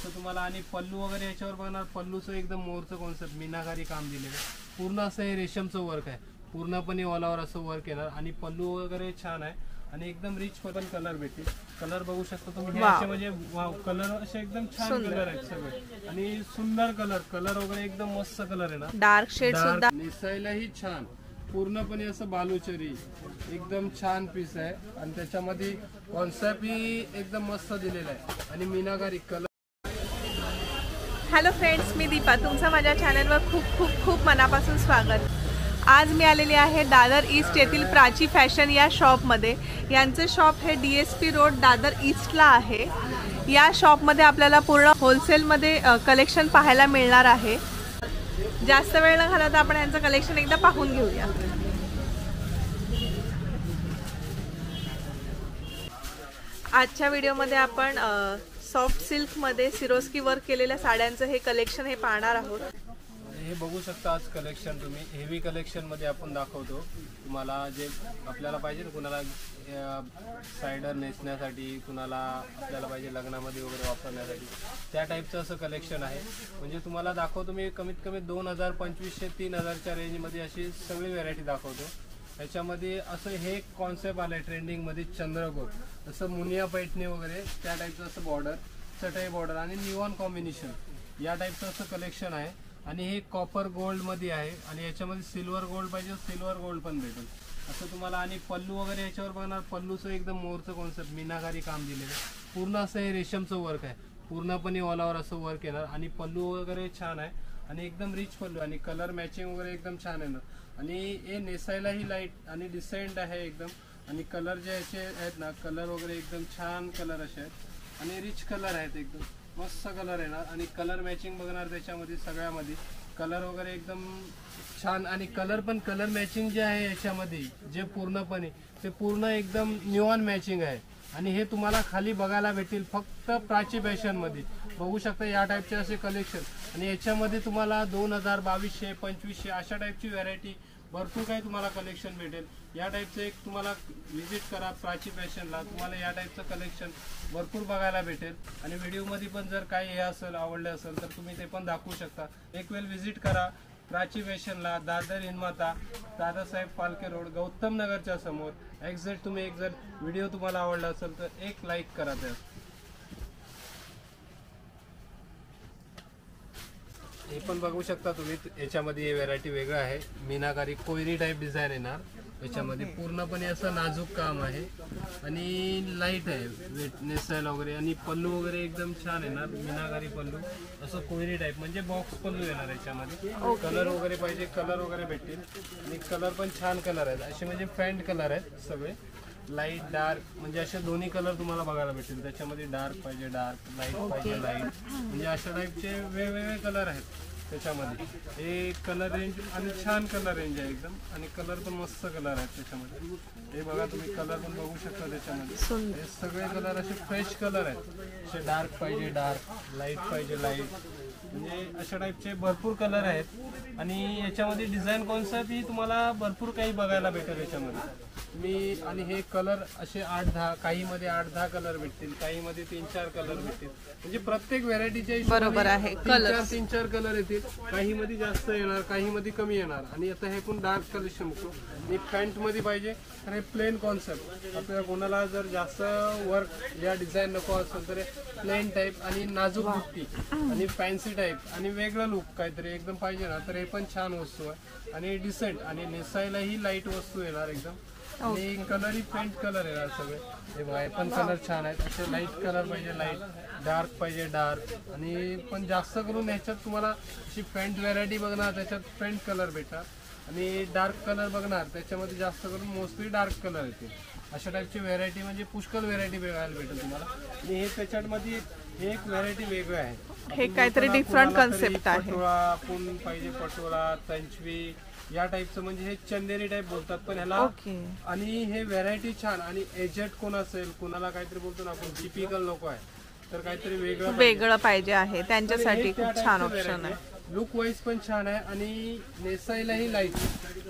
असं तुम्हाला। आणि पल्लू वगैरे याच्यावर बघणार, पल्लूचं एकदम मोरचं कॉन्सेप्ट मीनाकारी काम दिलेलं आहे पूर्ण, असं हे रेशमचं वर्क आहे पूर्णपणे ऑलओव्हर असं वर्क येणार। आणि पल्लू वगैरे छान आहे आणि एकदम रिच पण कलर भेटेल। कलर बघू शकता तुम्ही, असे म्हणजे कलर असे एकदम छान कलर आहेत सगळे आणि सुंदर कलर वगैरे एकदम मस्त कलर आहे ना, डार्क शेड सुद्धा नेसायलाही छान, पूर्णपणे असं बालुचरी एकदम छान पीस आहे। आणि त्याच्यामध्ये कॉन्सेप्ट ही एकदम मस्त दिलेला आहे आणि मीनाकारी कलर। हॅलो फ्रेंड्स, मी दीपा, तुमचं माझ्या चॅनलवर खूप खूप खूप मनापासून स्वागत। आज मी आलेली आहे दादर ईस्ट येथील प्राची फॅशन या शॉपमध्ये। यांचे शॉप हे DSP रोड दादर ईस्टला आहे। या शॉपमध्ये आपल्याला पूर्ण होलसेलमध्ये कलेक्शन पाहायला मिळणार आहे। जास्त वेळ न घालवता आपण यांचं कलेक्शन एकदा पाहून घेऊया। आजच्या व्हिडिओमध्ये आपण सॉफ्ट सिल्कमध्ये सिरोस्की वर्क केलेल्या साड्यांचं हे कलेक्शन हे पाहणार आहोत। हे बघू शकता आज कलेक्शन तुम्ही हेवी कलेक्शन मध्ये आपण दाखवतो तुम्हाला। जे आपल्याला पाहिजे कुणाला सायडर नेसण्यासाठी, कुणाला आपल्याला पाहिजे लग्नामध्ये वगैरे वापरण्यासाठी, त्या टाईपचं असं कलेक्शन आहे। म्हणजे तुम्हाला दाखवतो मी कमीत कमी 2000, 2500, 3000च्या रेंजमध्ये अशी सगळी व्हेरायटी दाखवतो। याच्यामध्ये असं हे कॉन्सेप्ट आलं आहे ट्रेंडिंगमध्ये, चंद्रकोर असं मुनिया पैठणी वगैरे त्या टाईपचं असं बॉर्डर, चटई बॉर्डर आणि निऑन कॉम्बिनेशन या टाईपचं असं कलेक्शन आहे। आणि हे कॉपर गोल्डमध्ये आहे आणि याच्यामध्ये सिल्वर गोल्ड पाहिजे सिल्वर गोल्ड पण भेटेल असं तुम्हाला। आणि पल्लू वगैरे याच्यावर बघणार, पल्लूचं एकदम मोरचं कॉन्सेप्ट मीनाकारी काम दिलेलं आहे पूर्ण, असं हे रेशमचं वर्क आहे पूर्णपणे ऑलओव्हर असं वर्क येणार। आणि पल्लू वगैरे छान आहे आणि एकदम रिच पल्लू आणि कलर मॅचिंग वगैरे एकदम छान येणार। आणि हे नेसायलाही लाईट आणि डिसेंट आहे एकदम। आणि कलर जे याचे आहेत ना, कलर वगैरे एकदम छान कलर असे आहेत आणि रिच कलर आहेत, एकदम मस्त कलर येणार। आणि कलर मॅचिंग बघणार त्याच्यामध्ये सगळ्यामध्ये कलर वगैरे एकदम छान। आणि कलर मॅचिंग जे आहे याच्यामध्ये जे पूर्णपणे ते पूर्ण एकदम निऑन मॅचिंग आहे। आणि हे तुम्हाला खाली बघायला भेटेल फक्त प्राची फॅशन मध्ये। बघू शकता या टाईपचे असे कलेक्शन आणि याच्यामध्ये तुम्हाला 2000, 2200, 2500 अशा टाईपची व्हरायटी भरपूर काही तुम्हाला कलेक्शन भेटेल। या टाईपचं एक तुम्हाला विजिट करा प्राची फॅशनला, तुम्हाला या टाईपचं कलेक्शन भरपूर बघायला भेटेल। आणि व्हिडिओमध्ये पण जर काही हे असेल आवडलं असेल तर तुम्ही ते पण दाखवू शकता। एक वेळ विजिट करा प्राची फॅशनला, दादर हिंदमाता, दादासाहेब फाळके रोड, गौतम नगरच्या समोर। एक्झॅक्ट तुम्ही एक जर व्हिडिओ तुम्हाला आवडला असेल तर एक लाईक करा त्या। हे पण बघू शकता तुम्ही, याच्यामध्ये व्हेरायटी वेगळं आहे, मीनाकारी कोयरी टाईप डिझाईन येणार याच्यामध्ये, पूर्णपणे असं नाजूक काम आहे आणि लाईट आहे वेट नेसायला वगैरे। आणि पल्लू वगैरे एकदम छान येणार, मीनाकारी पल्लू असं कोयरी टाईप म्हणजे बॉक्स पल्लू येणार याच्यामध्ये। कलर वगैरे पाहिजे कलर वगैरे भेटतील आणि कलर पण छान कलर आहेत असे, म्हणजे फॅन्ट कलर आहेत सगळे, लाईट डार्क म्हणजे असे दोन्ही कलर तुम्हाला बघायला भेटतील। त्याच्यामध्ये डार्क पाहिजे डार्क, लाईट पाहिजे लाईट, म्हणजे अशा टाईपचे वेगवेगळे कलर आहेत त्याच्यामध्ये। हे कलर रेंज आणि छान कलर रेंज आहे एकदम, आणि कलर पण मस्त कलर आहेत त्याच्यामध्ये। हे बघा तुम्ही कलर पण बघू शकता त्याच्यामध्ये, हे सगळे कलर असे फ्रेश कलर आहेत, असे डार्क पाहिजे डार्क, लाईट पाहिजे लाईट, म्हणजे अशा टाईपचे भरपूर कलर आहेत। आणि याच्यामध्ये डिझाईन कॉन्सेप्ट ही तुम्हाला भरपूर काही बघायला भेटेल याच्यामध्ये मी। आणि हे कलर असे 8-10, काही मध्ये 8-10 कलर भेटतील, काही मध्ये 3-4 कलर भेटतील, म्हणजे प्रत्येक व्हेरायटीच्या बरोबर आहे, 3-4 कलर येतील, काही मध्ये जास्त येणार काही मध्ये कमी येणार। आणि आता हे पण डार्क कलेक्शन बघतो, आणि पॅन्ट मध्ये पाहिजे तर हे प्लेन कॉन्सेप्ट। आपल्याला कोणाला जर जास्त वर्क या डिझाईन नको असेल तर प्लेन टाईप आणि नाजूक बुट्टी आणि फॅन्सी टाईप आणि वेगळं लुक काहीतरी एकदम पाहिजे ना, तर हे पण छान वस्तू आहे आणि डिसेंट आणि नेसायलाही लाईट वस्तू येणार एकदम। आणि कलरही पेंट कलर येणार सगळे। हे बघा हे पण कलर छान आहेत, असे लाईट कलर पाहिजे लाईट, डार्क पाहिजे डार्क, आणि पण जास्त करून ह्याच्यात तुम्हाला अशी पेंट व्हरायटी बघणार त्याच्यात पेंट कलर भेटणार, आणि डार्क कलर बघणार त्याच्यामध्ये जास्त करून मोस्टली डार्क कलर येते। अशा टाईपची व्हरायटी म्हणजे पुष्कळ व्हरायटी बघायला भेटेल तुम्हाला। आणि हे त्याच्यामध्ये एक व्हरायटी वेगळं आहे, हे काहीतरी डिफरंट कन्सेप्ट आहे। पटोळा आपण पाहिजे, पटोळा तंचवी या टाईपचं, म्हणजे हे चंदेरी टाईप बोलतात पण ह्याला। आणि हे व्हरायटी छान, आणि एजेड कोण असेल कुणाला काहीतरी बोलतो ना आपण टिपिकल नको आहे तर काहीतरी वेगळं पाहिजे आहे त्यांच्यासाठी खूप छान ऑप्शन आहे। लुक वाईज पण छान आहे आणि नेसायलाही लाईट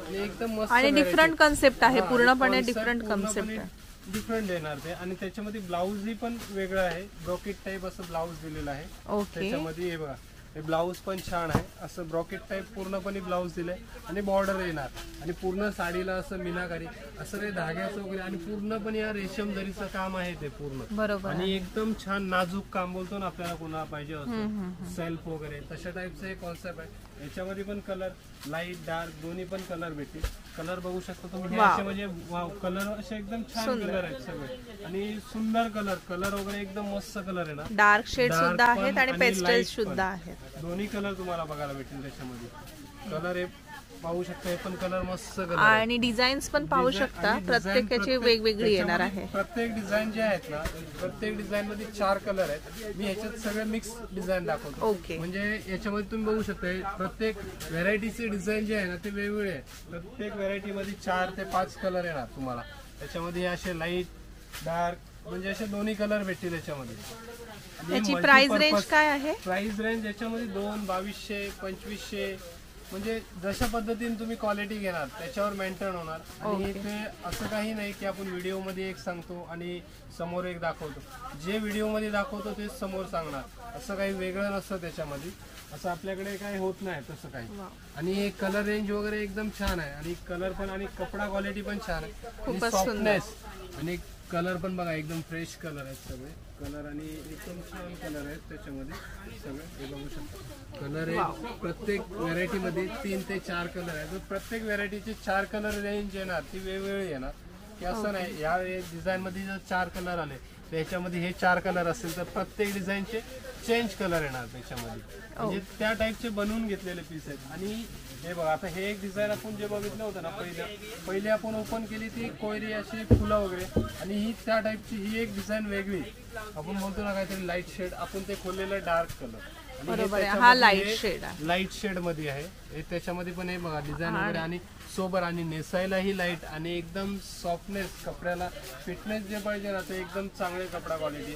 आणि एकदम मस्त आणि डिफरंट कन्सेप्ट आहे, पूर्णपणे डिफरंट कन्सेप्ट आहे। डिफरंट येणार ते. आणि त्याच्यामध्ये ब्लाऊजही पण वेगळं आहे, ब्रॉकेट टाईप असं ब्लाऊज दिलेलं आहे. ओके. त्याच्यामध्ये हे बघा, हे ब्लाऊज पण छान आहे, असं ब्रॉकेट टाईप पूर्णपणे ब्लाऊज दिलंय आणि बॉर्डर येणार. आणि पूर्ण साडीला असं मीनाकारी असं रे धाग्याचं वगैरे आणि पूर्णपणे या रेशम जरीचं काम आहे ते पूर्ण. बरोबर. आणि एकदम छान नाजूक काम बोलतो ना आपल्याला, कोणाला पाहिजे असं सेल्फ वगैरे तशा टाईपचं हे कॉन्सेप्ट आहे. याच्यामध्ये पण कलर लाईट डार्क दोन्ही पण कलर भेटतील. कलर बघू शकता तुम्ही, हे असे म्हणजे वाव, कलर असे एकदम छान कलर आहेत सगळे आणि सुंदर कलर वगैरे एकदम मस्त कलर आहे ना. डार्क शेड Dark सुद्धा पण आहेत आणि आणि पेस्टल light सुद्धा पण. आहेत. दोन्ही कलर तुम्हाला बघायला भेटतील त्याच्यामध्ये. कलर हे पाहू शकता, हे पण कलर मस्त कलर आणि डिझाईन्स पण पाहू शकता, प्रत्येकाची वेगवेगळी येणार आहे. प्रत्येक डिझाईन जे आहेत ना, प्रत्येक डिझाईन मध्ये 4 कलर आहेत. मी ह्याच्यात सगळे मिक्स डिझाईन दाखवतो. ओके. म्हणजे याच्यामध्ये तुम्ही बघू शकता, हे प्रत्येक व्हेरायटीचे डिझाईन जे आहे ना ते वेगवेगळे आहे. प्रत्येक व्हेरायटी मध्ये 4 ते 5 कलर येणार तुम्हाला. त्याच्यामध्ये हे असे लाईट डार्क म्हणजे असे दोन्ही कलर भेटतील याच्यामध्ये. याची प्राइस रेंज काय आहे? प्राइस रेंज याच्यामध्ये 2, 2200, 2500 म्हणजे जशा पद्धतीने तुम्ही क्वालिटी घेणार त्याच्यावर मेंटेन होणार. आणि ते असं काही नाही की आपण व्हिडिओ मध्ये एक सांगतो आणि समोर एक दाखवतो. जे व्हिडिओ मध्ये दाखवतो तेच समोर सांगणार, असं काही वेगळं नसतं त्याच्यामध्ये. असं आपल्याकडे काही होत नाही तसं काही. आणि कलर रेंज वगैरे एकदम छान आहे आणि कलर पण आणि कपडा क्वालिटी पण छान आहे आणि सॉफ्टनेस. आणि कलर पण बघा एकदम फ्रेश कलर आहेत सगळे कलर आणि एकदम छान कलर आहेत त्याच्यामध्ये सगळे. हे बघू शकता कलर आहे प्रत्येक व्हेरायटी मध्ये 3 ते 4 कलर आहेत. प्रत्येक व्हेरायटीचे 4 कलर रेंज येणार, ती वेगवेगळी येणार की असं नाही. या डिझाईन मध्ये जर 4 कलर आले त्याच्यामध्ये हे 4 कलर असतील तर प्रत्येक डिझाईनचे चेंज कलर येणार त्याच्यामध्ये. म्हणजे त्या टाईपचे बनवून घेतलेले पीस आहेत. आणि हे बघा, आता हे एक डिझाईन आपण जे बघितलं होतं ना पहिले आपण ओपन केली ती कोयरी अशी फुलं वगैरे, आणि ही त्या टाईपची ही एक डिझाईन वेगळी. आपण बोलतो ना काहीतरी लाईट शेड, आपण ते खोललेलं डार्क कलर. बरोबर आहे, हा लाईट शेड आहे. लाईट शेड मध्ये आहे हे. त्याच्यामध्ये पण हे बघा डिझाईन वगैरे आणि सोबर आणि नेसायलाही लाईट आणि एकदम सॉफ्टनेस, कपड्याला फिटनेस जे पाहिजे ना ते एकदम चांगले कपडा क्वालिटी.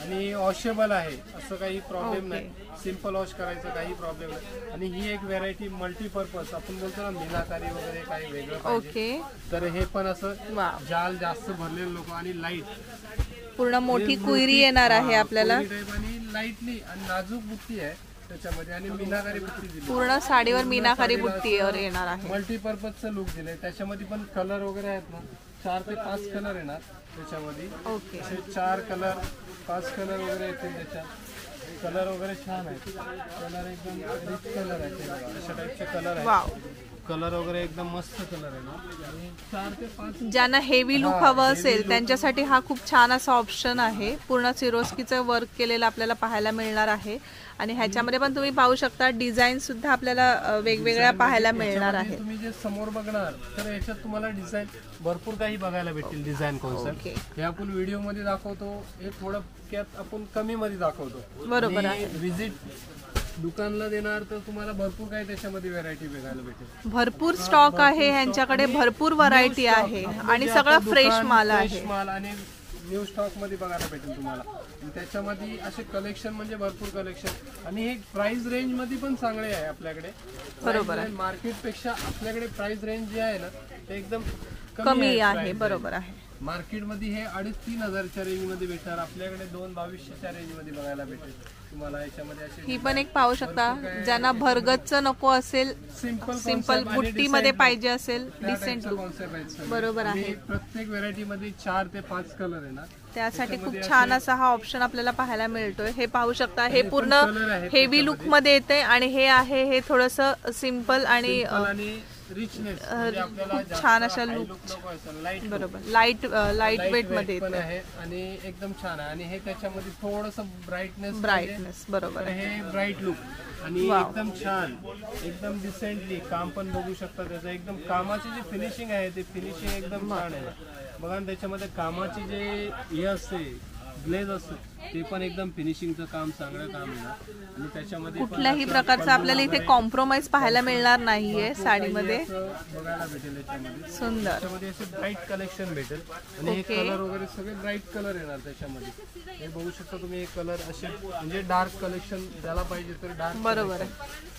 आणि वॉशेबल आहे, असं काही प्रॉब्लेम नाही. सिंपल वॉश करायचं काही प्रॉब्लेम नाही. आणि ही एक व्हेरायटी मल्टीपर्पज, आपण बोलतो ना मीनाकारी वगैरे काही वेगळं पाहिजे तर हे पण असं जाल जास्त भरलेलं लोक आणि लाईट पूर्ण मोठी कुयरी येणार आहे आपल्याला. आणि लाईटली आणि नाजूक बुट्टी आहे त्याच्यामध्ये आणि मीनाकारी बुट्टी दिली. पूर्ण साडीवर मीनाकारी बुट्टीवर येणार आहे. मल्टीपर्पजचं लुक दिलंय. त्याच्यामध्ये पण कलर वगैरे आहेत ना, 4 ते 5 कलर येणार त्याच्यामध्ये. ओके. असे 4 कलर 5 कलर वगैरे येतील त्याच्यात. कलर वगैरे छान आहेत. कलर एकदम रिच कलर आहे ते बघा, अशा टाईपचे कलर आहेत. कलर वगैरे एकदम मस्त कलर आहे ना. आणि 4 ते 5 ज्यांना हेवी लुक हवं असेल त्यांच्यासाठी हा खूप छान असा ऑप्शन आहे. पूर्ण सिरोस्कीचं वर्क केलेलं आपल्याला पाहायला मिळणार आहे. आणि ह्याच्यामध्ये पण तुम्ही पाहू शकता डिझाईन सुद्धा आपल्याला वेगवेगळ्या पाहायला मिळणार आहे. तुम्ही जे समोर बघणार तर याच्यात तुम्हाला डिझाईन भरपूर काही बघायला भेटतील. डिझाईन कॉन्सेप्ट हे आपण व्हिडिओ मध्ये दाखवतो, हे थोडक्यात आपण कमी मध्ये दाखवतो. बरोबर आहे. विजिट दुकानला देणार तर तुम्हाला भरपूर काही त्याच्यामध्ये व्हेरायटी बघायला भेटेल. भरपूर स्टॉक आहे ह्यांच्याकडे, भरपूर व्हरायटी आहे आणि सगळं फ्रेश माल आहे. माल आणि न्यू स्टॉक मध्ये बघायला भेटेल तुम्हाला. त्याच्यामध्ये असे कलेक्शन म्हणजे भरपूर कलेक्शन. आणि हे प्राइस रेंज मध्ये पण चांगले आहे आपल्याकडे. बरोबर आहे. मार्केट पेक्षा आपल्याकडे प्राइस रेंज जे आहे ना ते एकदम कमी आहे. बरोबर आहे. मार्केटमध्ये हे 2,500-3 हजारच्या रेंज मध्ये भेटणार, आपल्याकडे 2,2200च्या रेंज मध्ये बघायला भेटेल तुम्हाला. याच्यामध्ये असे ही पण एक पाहू शकता, ज्यांना भरगतच नको असेल, सिंपल बुट्टी मध्ये पाहिजे असेल, डिसेंट लुक. बरोबर आहे. प्रत्येक व्हेरायटी मध्ये 4 ते 5 कलर येणार. त्यासाठी खूप छान असा हा ऑप्शन आपल्याला पाहायला मिळतोय. हे पाहू शकता, हे पूर्ण हेवी लुक मध्ये येते आणि हे आहे हे थोडस सिंपल आणि रिचनेस, खूप छान अशा लुक. बरोबर, लाईट वेट मध्ये पण आहे आणि एकदम छान आहे. आणि हे त्याच्यामध्ये थोडस ब्राईटनेस. बरोबर, हे ब्राईट लुक आणि एकदम छान, एकदम डिसेंटली काम पण बघू शकता त्याचं. एकदम कामाची जी फिनिशिंग आहे ते फिनिशिंग एकदम छान आहे बघा. त्याच्यामध्ये कामाची जे हे असते ग्लेज असते ते पण एकदम फिनिशिंगचं काम, चांगलं काम आहे. आणि त्याच्यामध्ये कुठल्याही प्रकारचं आपल्याला इथे कॉम्प्रोमाइज पाहायला मिळणार नाहीये साडीमध्ये. बघायला भेटेल याच्यामध्ये. सुंदर त्याच्यामध्ये असे ब्राईट कलेक्शन भेटेल आणि हे कलर वगैरे सगळे ब्राईट कलर येणार त्याच्यामध्ये. हे बघू शकता तुम्ही, हे कलर असे म्हणजे डार्क कलेक्शन ज्याला पाहिजे तर डार्क. बरोबर आहे.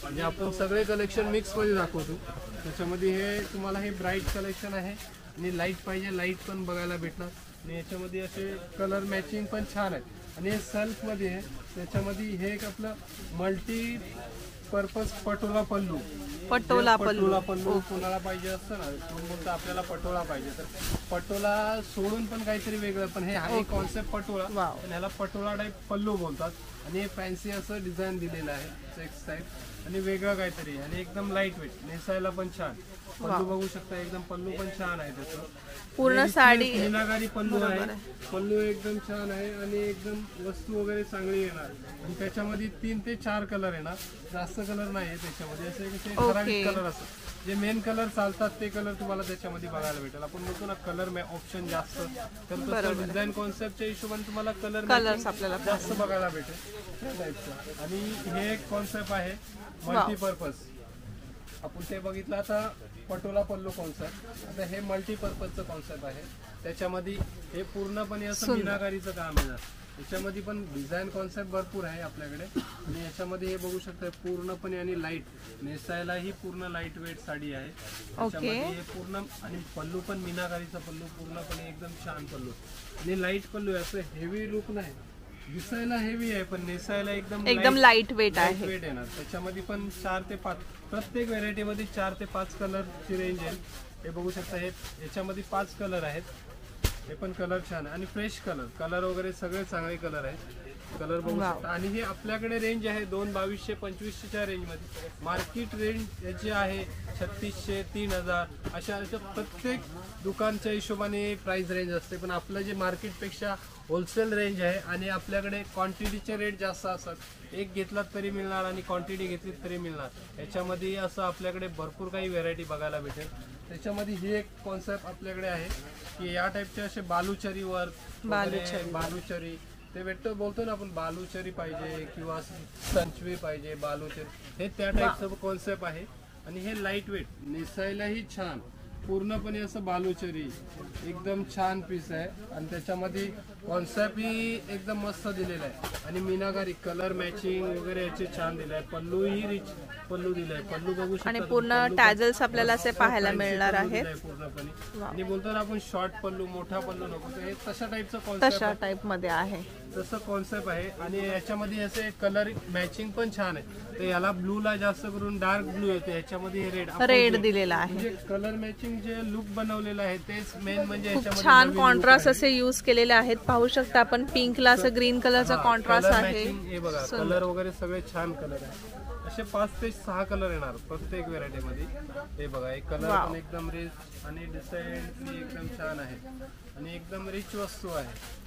म्हणजे आपण सगळे कलेक्शन मिक्स मध्ये दाखवतो. त्याच्यामध्ये हे तुम्हाला हे ब्राईट कलेक्शन आहे आणि लाईट पाहिजे लाईट पण बघायला भेटणार. आणि याच्यामध्ये असे कलर मॅचिंग पण छान आहे आणि हे सेल्फ मध्ये आहे. त्याच्यामध्ये हे एक आपलं मल्टी पर्पज पटोला पल्लू. पटोला पल्लू. कोणाला पाहिजे असतं ना, कोण बोलतं आपल्याला पटोला पाहिजे, तर पटोला सोडून पण काहीतरी वेगळं, पण हे आहे कॉन्सेप्ट पटोला. वाव. पण ह्याला पटोला टाईप पल्लू बोलतात आणि हे फॅन्सी असं डिझाईन दिलेलं आहे चेक्स टाईप आणि वेगळं काहीतरी आणि एकदम लाईट वेट, नेसायला पण छान. पल्लू बघू शकता, एकदम पल्लू पण छान आहे त्याचं. पूर्ण साडी मीनाकारी पल्लू आहे. पल्लू एकदम छान आहे आणि एकदम वस्तू वगैरे चांगली येणार आणि त्याच्यामध्ये 3 ते 4 कलर येणार, जास्त कलर नाही त्याच्यामध्ये. असे कसे ठराविक कलर असतात, जे मेन कलर चालतात ते कलर तुम्हाला त्याच्यामध्ये बघायला भेटेल. आपण बोलतो ना कलर ऑप्शन जास्त, तर तसं डिझाईन कॉन्सेप्टच्या हिशोबाने तुम्हाला कलर्स आपल्याला जास्त बघायला भेटेल त्या टाईपचं. आणि हे एक कॉन्सेप्ट आहे मल्टीपर्पज. आपण ते बघितलं आता पटोला पल्लू कॉन्सेप्ट. आता हे मल्टीपर्पजचं कॉन्सेप्ट आहे. त्याच्यामध्ये हे पूर्णपणे असं मीनाकारीचं काम येणार. याच्यामध्ये पण डिझाईन कॉन्सेप्ट भरपूर आहे आपल्याकडे आणि याच्यामध्ये हे बघू शकता पूर्णपणे आणि लाईट, नेसायला ही पूर्ण लाईट वेट साडी आहे. त्याच्यामध्ये हे पूर्ण आणि पल्लू पण मीनाकारीचा पल्लू, पूर्णपणे एकदम छान पल्लू आणि लाईट पल्लू आहे. असं हेवी लुक नाही, दिसायला हेवी आहे पण नेसायला एकदम लाईट वेट आहे. वेट येणार. त्याच्यामध्ये पण 4 ते 5 प्रत्येक व्हेरायटी मध्ये 4 ते 5 कलरची रेंज आहे. हे बघू शकता, हे याच्यामध्ये 5 कलर आहेत. हे पण कलर छान आणि फ्रेश कलर वगैरे सगळे चांगले कलर आहेत. कलर बघू शकता. आणि हे आपल्याकडे रेंज आहे 2200-2500च्या रेंजमध्ये. मार्केट रेंज याची आहे 3600, 3000 अशा प्रत्येक दुकानच्या हिशोबाने प्राइस रेंज असते. पण आपलं जे मार्केटपेक्षा होलसेल रेंज आहे आणि आपल्याकडे क्वांटिटीचे रेट जास्त असतात. एक घेतलात तरी मिळणार आणि क्वांटिटी घेतली तरी मिळणार. याच्यामध्ये असं आपल्याकडे भरपूर काही व्हेरायटी बघायला भेटेल. त्याच्यामध्ये ही एक कॉन्सेप्ट आपल्याकडे आहे की या टाईपचे असे बालुचरी वर्क, बालुचरी ते भेटतो, बोलतो ना आपण बालुचरी पाहिजे किंवा संचवी पाहिजे, बालुचरी हे त्या टाईपचं कॉन्सेप्ट आहे. आणि हे लाईट वेट, नेसायलाही छान, पूर्णपणे असं बालुचरी एकदम छान पीस आहे. आणि त्याच्यामध्ये कॉन्सेप्ट ही एकदम मस्त दिलेला आहे आणि मीनाकारी कलर मॅचिंग वगैरे याचे छान दिले आहे. पल्लूही रिच पल्लू दिलाय. पल्लू बघू शकता आणि पूर्ण टॅझल्स आपल्याला असे पाहायला मिळणार आहेत पूर्णपणे. आणि बोलतो ना आपण शॉर्ट पल्लू, मोठा पल्लू नको, हे तशा टाईपचं तशा कॉन्सेप्ट टाईप मध्ये आहे. तसं कॉन्सेप्ट आहे. आणि याच्यामध्ये असे कलर मॅचिंग पण छान आहे. तर याला ब्लू ला जास्त करून डार्क ब्लू येते, याच्यामध्ये हे रेड दिलेला आहे. म्हणजे कलर मॅचिंग जे लुक बनवलेलं आहे तेच मेन. म्हणजे खूप छान कॉन्ट्रास्ट असे यूज केलेले आहेत. पाहू शकता आपण पिंकला असं ग्रीन कलरचा कॉन्ट्रास्ट आहे. हे बघा कलर वगैरे सगळे छान कलर आहे. असे 5 ते 6 कलर येणार प्रत्येक व्हेरायटी मध्ये. हे बघा एक कलर पण एकदम रिच आणि डिसेंटली एकदम छान आहे आणि एकदम रिच वस्तू आहे.